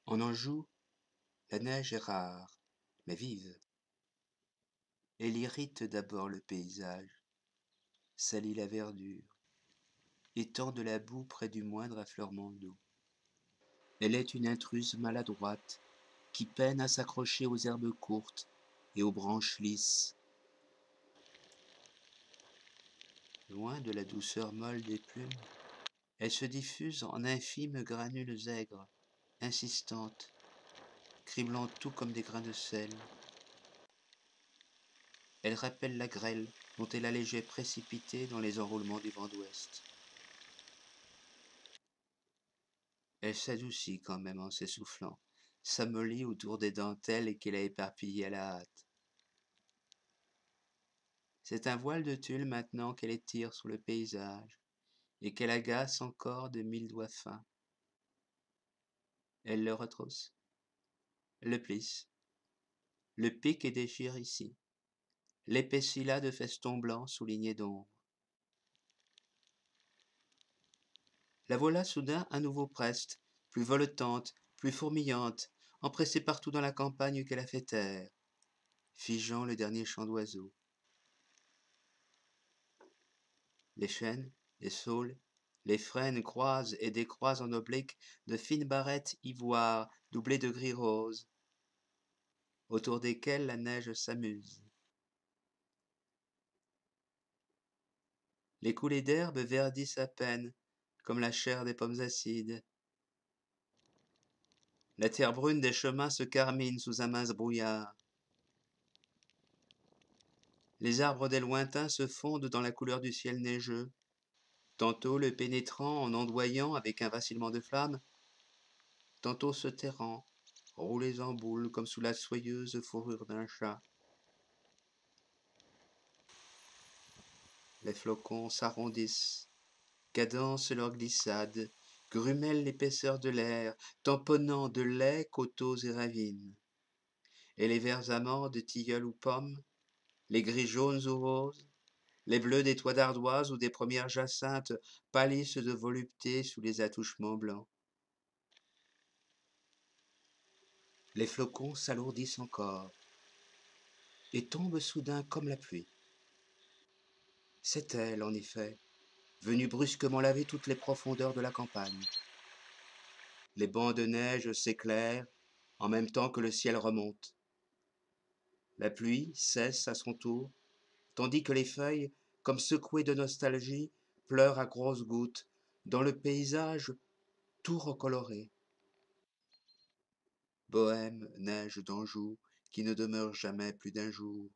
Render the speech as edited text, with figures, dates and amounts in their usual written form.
En Anjou, la neige est rare, mais vive. Elle irrite d'abord le paysage, salit la verdure, étend de la boue près du moindre affleurement d'eau. Elle est une intruse maladroite qui peine à s'accrocher aux herbes courtes et aux branches lisses. Loin de la douceur molle des plumes, elle se diffuse en infimes granules aigres, insistantes, criblant tout comme des grains de sel. Elle rappelle la grêle dont elle allégeait précipitée dans les enroulements du vent d'ouest. Elle s'adoucit quand même en s'essoufflant, s'amollit autour des dentelles qu'elle a éparpillées à la hâte. C'est un voile de tulle maintenant qu'elle étire sur le paysage, et qu'elle agace encore de 1000 doigts fins. Elle le retrousse, le plisse, le pique et déchire ici, l'épaissit là de festons blancs soulignés d'ombre. La voilà soudain à nouveau preste, plus voletante, plus fourmillante, empressée partout dans la campagne qu'elle a fait taire, figeant le dernier chant d'oiseaux. Les chênes, les saules, les frênes croisent et décroisent en oblique de fines barrettes ivoire doublées de gris rose, autour desquelles la neige s'amuse. Les coulées d'herbe verdissent à peine, comme la chair des pommes acides. La terre brune des chemins se carmine sous un mince brouillard. Les arbres des lointains se fondent dans la couleur du ciel neigeux, tantôt le pénétrant en ondoyant avec un vacillement de flamme, tantôt se tairant, roulés en boule comme sous la soyeuse fourrure d'un chat. Les flocons s'arrondissent, cadencent leur glissade, grumellent l'épaisseur de l'air, tamponnant de lait coteaux et ravines. Et les verts amants de tilleul ou pommes, les gris jaunes ou roses, les bleus des toits d'ardoise ou des premières jacinthes pâlissent de volupté sous les attouchements blancs. Les flocons s'alourdissent encore et tombent soudain comme la pluie. C'est elle, en effet, venue brusquement laver toutes les profondeurs de la campagne. Les bancs de neige s'éclairent en même temps que le ciel remonte. La pluie cesse à son tour, tandis que les feuilles, comme secouées de nostalgie, pleurent à grosses gouttes dans le paysage tout recoloré. Bohème, neige d'Anjou, qui ne demeure jamais plus d'un jour.